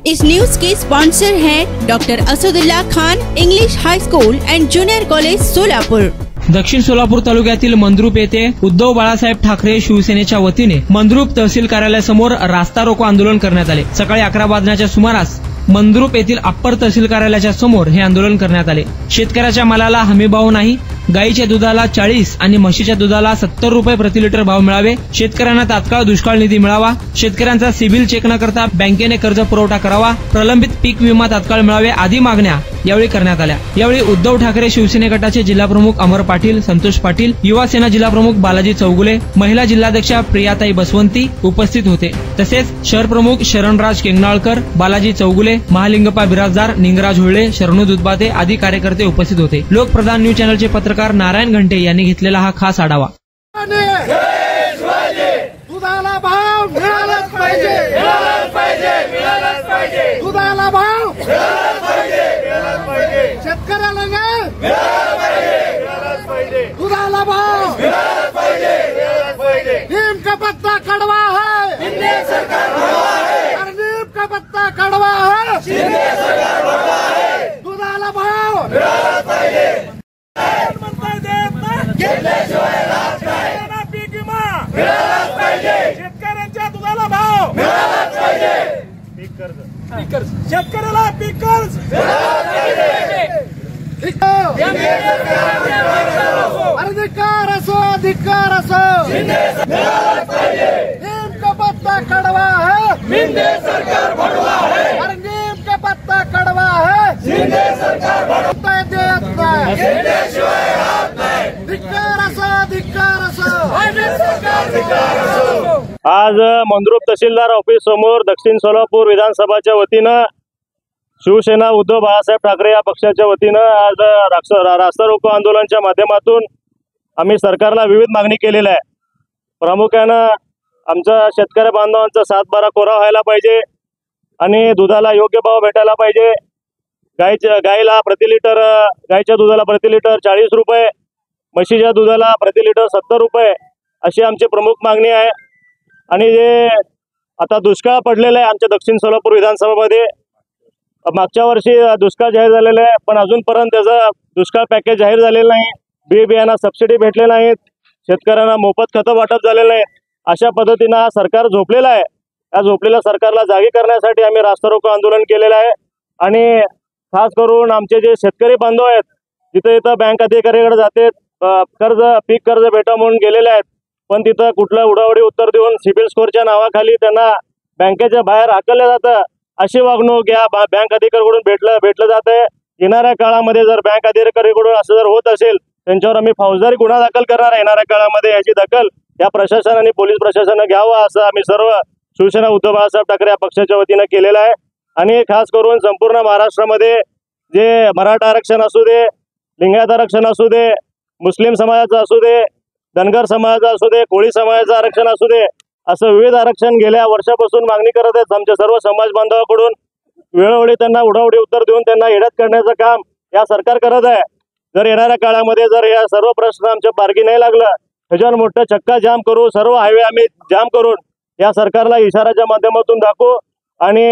इस news के sponsor हैं doctor Asadullah Khan English high school and junior college Solapur. Dakshin Solapur तालुक्यातील मंद्रुप येथे उद्धव बाळासाहेब ठाकरे शिवसेनेच्या वतीने मंद्रुप तहसील कार्यालयासमोर रास्ता रोको आंदोलन करण्यात आले। सकाळी 11 वाजण्याच्या सुमारास मंद्रुप येथील अप्पर तहसील कार्यालयाच्या समोर हे आंदोलन करण्यात आले। शेतकऱ्याच्या मालाला हमीभाव नाही, गाईच्या दुधाला 40 आणि म्हशीच्या दुधाला 70 रुपये प्रति लिटर भाव मिळावे, शेतकऱ्यांना तात्काळ दुष्काळ निधी मिळावा, शेतकऱ्यांचा सिबिल चेक न करता बँकेने कर्ज पुरवठा करावा, प्रलंबित पीक विमा तात्काळ मिळावे आदी मागण्या यावेळी करण्यात आल्या। यावेळी उद्धव ठाकरे शिवसेने गटाचे जिल्हा प्रमुख अमर पाटील, संतोष पाटील, युवा सेना जिल्हा प्रमुख बालाजी चौगुले, महिला जिल्हाध्यक्षा प्रियाताई बसवंती उपस्थित होते। तसेच शहर प्रमुख शरणराज केंगनाळकर, बालाजी चौगुले, महालिंगप्पा बिराजदार, निंगराज हुळे, शरणू दुधबाते आदी कार्यकर्ते उपस्थित होते। लोकप्रधान न्यूज चॅनलचे पत्रकार नारायण घंटे यांनी घेतलेला हा खास आढावा। दुधाला भाव मिळालाच पाहिजे, मिळालाच पाहिजे, मिळालाच पाहिजे, दुधाला भाव मिळालाच पाहिजे, मिळालाच पाहिजे, शेतकऱ्याला न्याय मिळाला पाहिजे, मिळालाच पाहिजे, दुधाला भाव मिळालाच पाहिजे, मिळालाच पाहिजे। नीम का पत्ता कड़वा है, शिंदे सरकार भड़वा है, और नीम का पत्ता कड़वा है, शिंदे सरकार भड़वा है, दुधाला भाव मिळालाच पाहिजे। घेतल्याशिवाय राहत नाही, पीक विमा मिळालाच पाहिजे, शेतकऱ्यांच्या दुधाला भाव मिळालाच पाहिजे, पीक कर्ज शेतकऱ्याला पीक कर्ज मिळालाच पाहिजे। अधिकार असो, अधिकार असो, मिळालाच पाहिजे। नीम का पत्ता कड़वा है, शिंदे सरकार भड़वा है, और नीम का पत्ता कड़वा है, शिंदे सरकार भड़वा देत नाही, घेतल्याशिवाय राहत नाही, अधिकार असो, अधिकार असो, अधिकार असो। आज मंद्रुप तहसीलदार ऑफिस समोर दक्षिण सोलापूर विधानसभाच्या वतीनं शिवसेना उद्धव बाळासाहेब ठाकरे या पक्षाच्या वतीनं आज रास्ता रोको आंदोलनाच्या माध्यमातून आम्ही सरकारला विविध मागणी केलेल्या आहे। प्रामुख्यानं आमच्या शेतकरी बांधवांचा 7-12 कोरा व्हायला पाहिजे आणि दुधाला योग्य भाव भेटायला पाहिजे। गाईला प्रति लिटर गाईच्या दुधाला प्रति लिटर 40 रुपये, म्हशीच्या दुधाला प्रति लिटर 70 रुपये अशी आमची प्रमुख मागणी आहे। आणि जे आता दुष्काळ पडलेला आहे आमच्या दक्षिण सोलापूर विधानसभामध्ये, मागच्या वर्षी दुष्काळ जाहीर झालेला आहे, पण अजूनपर्यंत त्याचं दुष्काळ पॅकेज जाहीर झालेलं नाही, बियाणा सबसिडी भेटले नाहीत, शेतकऱ्यांना मोफत खतं वाटप झालेलं नाही। अशा पद्धतीनं हा सरकार झोपलेला आहे। या झोपलेल्या सरकारला जागी करण्यासाठी आम्ही रास्ता रोको आंदोलन केलेलं आहे। आणि खास करून आमचे जे शेतकरी बांधव आहेत, जिथे इथं बँक अधिकाऱ्याकडे जाते पीक कर्ज भेटा म्हणून गेलेले आहेत, पण तिथं कुठलं उडावडी उत्तर देऊन सिबिल स्कोरच्या नावाखाली त्यांना बँकेच्या बाहेर हाकललं जातं। अशी वागणूक या बँक अधिकाऱ्याकडून भेटलं जात आहे। येणाऱ्या काळामध्ये जर बँक अधिकाऱ्याकडून असं जर होत असेल, त्यांच्यावर आम्ही फौजदारी गुन्हा दाखल करणार आहे। येणाऱ्या काळामध्ये याची दखल या प्रशासन आणि पोलीस प्रशासनानं घ्यावं असं आम्ही सर्व शिवसेना उद्धव बाळासाहेब ठाकरे या पक्षाच्या वतीनं केलेलं आहे। आणि खास करून संपूर्ण महाराष्ट्रामध्ये जे मराठा आरक्षण असू दे, लिंगायत आरक्षण असू दे, मुस्लिम समाजाचं असू दे, धनगर समाजाचं असू दे, कोळी समाजाचं आरक्षण असू दे, असं विविध आरक्षण गेल्या वर्षापासून मागणी करत आहेत आमच्या सर्व समाज बांधवांकडून। वेळोवेळी त्यांना उडावडी उत्तर देऊन त्यांना येड्यात करण्याचं काम या सरकार करत आहे। जर येणाऱ्या काळामध्ये जर या सर्व प्रश्न आमच्या मार्गी नाही लागलं, ह्याच्यावर मोठं चक्का जाम करू, सर्व हायवे आम्ही जाम करून या सरकारला इशाराच्या माध्यमातून दाखवू। आणि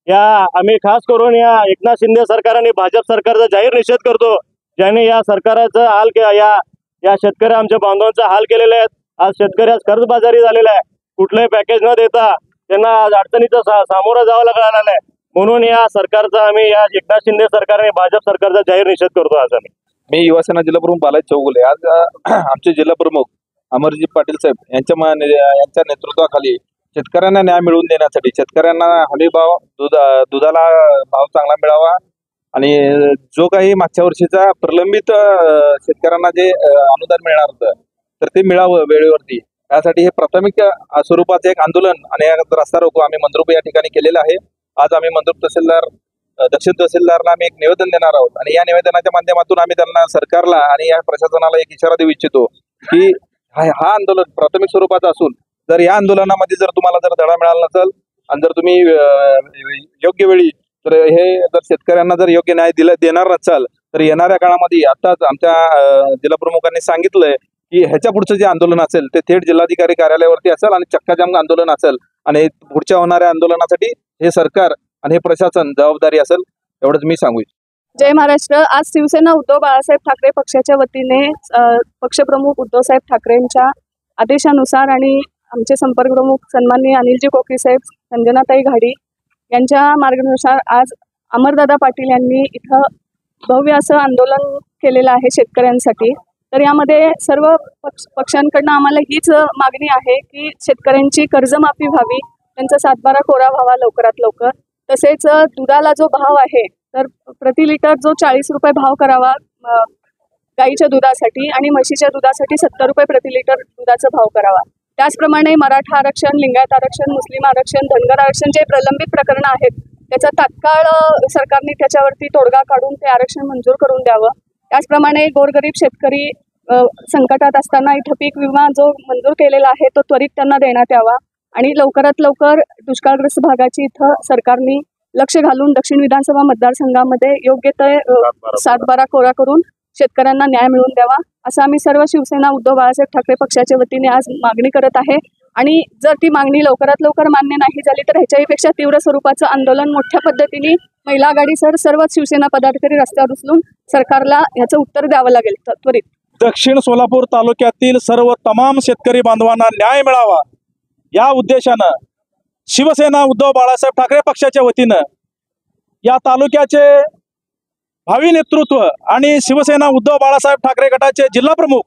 या आम्ही खास करून या एकनाथ शिंदे सरकार आणि भाजप सरकारचा जाहीर निषेध करतो, ज्यांनी या सरकारचा हाल या शेतकरी आमच्या बांधवांचा हाल केलेले आहेत। आज शेतकरी कर्जबाजारी झालेला आहे, कुठलंही पॅकेज न देता त्यांना अडचणीचा सामोरं जावं लागलं आहे। म्हणून या सरकारचा आम्ही या एकनाथ शिंदे सरकार आणि भाजप सरकारचा जाहीर निषेध करतो। आज मी युवा सेना जिल्हा प्रमुख बालाजी चौगुले, आज आमचे जिल्हा प्रमुख अमरजी पाटील साहेब यांच्या नेतृत्वाखाली शेतकऱ्यांना न्याय मिळवून देण्यासाठी, शेतकऱ्यांना हमी भाव, दुधाला भाव चांगला मिळावा आणि जो काही मागच्या वर्षीचा प्रलंबित शेतकऱ्यांना जे अनुदान मिळणार होतं तर ते मिळावं वेळेवरती, यासाठी हे प्राथमिक स्वरूपाचे एक आंदोलन आणि रास्ता रोको आम्ही मंद्रुप या ठिकाणी केलेलं आहे। आज आम्ही मंद्रुप तहसीलदार, दक्षिण तहसीलदारला आम्ही एक निवेदन देणार आहोत आणि या निवेदनाच्या माध्यमातून आम्ही त्यांना, सरकारला आणि या प्रशासनाला एक इशारा देऊ इच्छितो की हा आंदोलन प्राथमिक स्वरूपाचा असून जर या आंदोलनामध्ये जर तुम्हाला जर धडा मिळाला नसेल आणि जर तुम्ही योग्य वेळी तर हे जर शेतकऱ्यांना जर योग्य न्याय देणार नसाल तर येणाऱ्या काळामध्ये आताच आमच्या जिल्हा प्रमुखांनी सांगितलंय की ह्याच्या पुढचं जे आंदोलन असेल ते थेट जिल्हाधिकारी कार्यालयावरती असेल आणि चक्काजाम आंदोलन असेल आणि पुढच्या होणाऱ्या आंदोलनासाठी हे सरकार आणि हे प्रशासन जबाबदारी असेल एवढंच मी सांगू इच्छितो. जय महाराष्ट्र. आज शिवसेना उद्धव बाळासाहेब ठाकरे पक्षाच्या वतीने पक्षप्रमुख उद्धवसाहेब ठाकरेंच्या आदेशानुसार आणि आमचे संपर्क प्रमुख सन्माननीय अनिलजी कोकरी साहेब, संजनाताई घाडी यांच्या मार्गदर्शनानुसार आज अमरदादा पाटील यांनी इथं भव्य असं आंदोलन केलेलं आहे शेतकऱ्यांसाठी. तर यामध्ये सर्व पक्षांकडनं आम्हाला हीच मागणी आहे की शेतकऱ्यांची कर्जमाफी व्हावी, त्यांचा 7/12 कोरा व्हावा लवकरात लवकर. तसेच दुधाला जो भाव आहे तर प्रति लिटर जो 40 रुपये भाव करावा गाईच्या दुधासाठी आणि म्हशीच्या दुधासाठी 70 रुपये प्रति लिटर दुधाचा भाव करावा. त्याचप्रमाणे मराठा आरक्षण, लिंगायत आरक्षण, मुस्लिम आरक्षण, धनगर आरक्षण जे प्रलंबित प्रकरणं आहेत त्याचा तात्काळ सरकारने त्याच्यावरती तोडगा काढून ते आरक्षण मंजूर करून द्यावं. त्याचप्रमाणे गोरगरीब शेतकरी संकटात असताना इथं पीक विमा जो मंजूर केलेला आहे तो त्वरित त्यांना देण्यात यावा आणि लवकरात लवकर दुष्काळग्रस्त भागाची इथं सरकारने लक्ष घालून दक्षिण विधानसभा मतदारसंघामध्ये योग्य ते 7/12 कोरा करून शेतकऱ्यांना न्याय मिळवून द्यावा असं आम्ही सर्व शिवसेना उद्धव बाळासाहेब ठाकरे पक्षाच्या वतीने आज मागणी करत आहे. आणि जर ती मागणी लवकरात लवकर मान्य नाही झाली तर ह्याच्याहीपेक्षा तीव्र स्वरूपाचं आंदोलन मोठ्या पद्धतीने महिला आघाडीसह सर्वच शिवसेना पदाधिकारी रस्त्यावर उचलून सरकारला ह्याचं उत्तर द्यावं लागेल त्वरित. दक्षिण सोलापूर तालुक्यातील सर्व तमाम शेतकरी बांधवांना न्याय मिळावा या उद्देशानं शिवसेना उद्धव बाळासाहेब ठाकरे पक्षाच्या वतीनं या तालुक्याचे भावी नेतृत्व आणि शिवसेना उद्धव बाळासाहेब ठाकरे गटाचे जिल्हा प्रमुख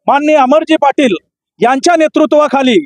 माननीय अमरजी पाटील यांच्या नेतृत्वाखाली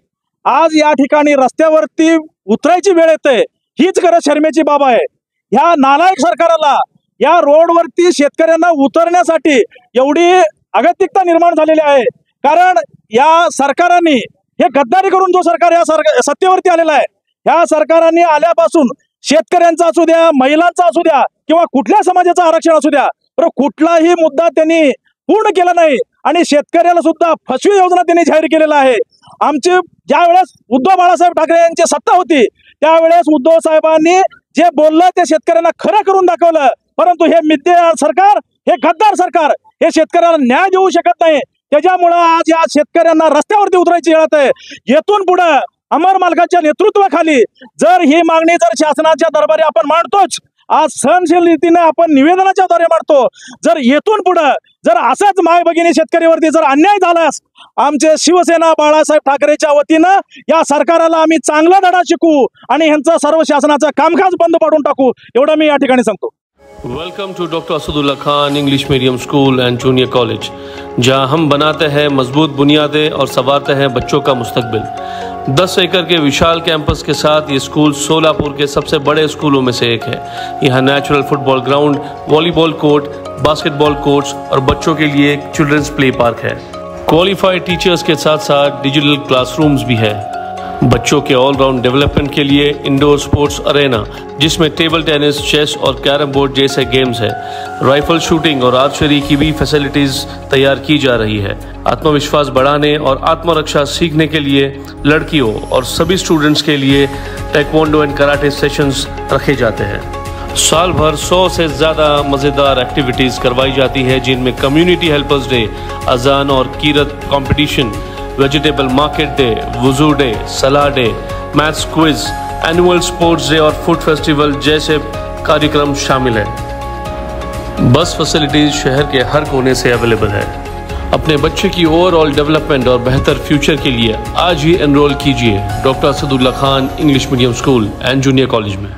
आज या ठिकाणी रस्त्यावरती उतरायची वेळ येते. हीच खरं शर्मेची बाब आहे. ह्या नालायक सरकाराला या रोडवरती शेतकऱ्यांना उतरण्यासाठी एवढी अगतिकता निर्माण झालेली आहे. कारण या सरकारांनी हे गद्दारी करून जो सरकार या सत्तेवरती आलेला आहे, ह्या सरकारांनी आल्यापासून शेतकऱ्यांचा असू द्या, महिलांचा असू द्या किंवा कुठल्या समाजाचं आरक्षण असू द्या, तर कुठलाही मुद्दा त्यांनी पूर्ण केला नाही आणि शेतकऱ्याला सुद्धा फसवी योजना त्यांनी जाहीर केलेला आहे. आमची ज्या वेळेस उद्धव बाळासाहेब ठाकरे यांची सत्ता होती त्यावेळेस उद्धव साहेबांनी जे बोललं ते शेतकऱ्यांना खरं करून दाखवलं. परंतु हे मिद्दे सरकार, हे गद्दार सरकार हे शेतकऱ्याला न्याय देऊ शकत नाही. त्याच्यामुळं आज या शेतकऱ्यांना रस्त्यावरती उतरायची वेळ आहे. येथून पुढे अमर मालकाच्या नेतृत्वाखाली जर ही मागणी जर शासनाच्या दरबारी आपण मांडतोच, आज सहनशील रीतीने आपण निवेदनाच्या द्वारे मांडतो. जर येथून पुढे जर असाच माय भगिनी शेतकरीवरती जर अन्याय झालास, आमचे शिवसेना बाळासाहेब ठाकरेच्या वतीनं या सरकारला आम्ही चांगला धडा शिकवू आणि ह्यांचं सर्व शासनाचं कामकाज बंद पाडून टाकू, एवढं मी या ठिकाणी सांगतो. Welcome to doctor Asadullah Khan English medium school and junior college, जहां हम बनाते हैं मजबूत बुनियादें और संवारते हैं बच्चों का मुस्तकबिल. 10 एकड़ के विशाल कैंपस के साथ ये स्कूल सोलापुर के सबसे बड़े स्कूलों में से एक है. यहाँ natural football ground, volleyball court, basketball courts और बच्चों के लिए एक चिल्ड्रंस प्ले पार्क है. क्वालिफाइड टीचर्स के साथ साथ डिजिटल क्लासरूम्स भी है. बच्चों के ऑलराउंड डेवलपमेंट के लिए इंडोर स्पोर्ट्स अरेना, जिसमें टेबल टेनिस, चेस और कैरम बोर्ड जैसे गेम्स है. राइफल शूटिंग और आर्चरी की भी फैसिलिटीज तैयार की जा रही है. आत्मविश्वास बढ़ाने और आत्मरक्षा सीखने के लिए लड़कियों और सभी स्टूडेंट्स के लिए टेक्वांडो एंड कराटे सेशंस रखे जाते हैं. साल भर 100 से ज़्यादा मज़ेदार एक्टिविटीज़ करवाई जाती है, जिनमें कम्युनिटी हेल्पर्स डे, अजान और कीरत कंपटीशन, वेजिटेबल मार्केट डे, वुजू डे, सलाह day, maths quiz, annual sports day और फूड फेस्टिवल जैसे कार्यक्रम शामिल हैं. बस फैसिलिटीज शहर के हर कोने से अवेलेबल है. अपने बच्चे की ओवरऑल डेवलपमेंट और बेहतर फ्यूचर के लिए आज ही एनरोल कीजिए doctor Asadullah Khan English medium school and junior college में.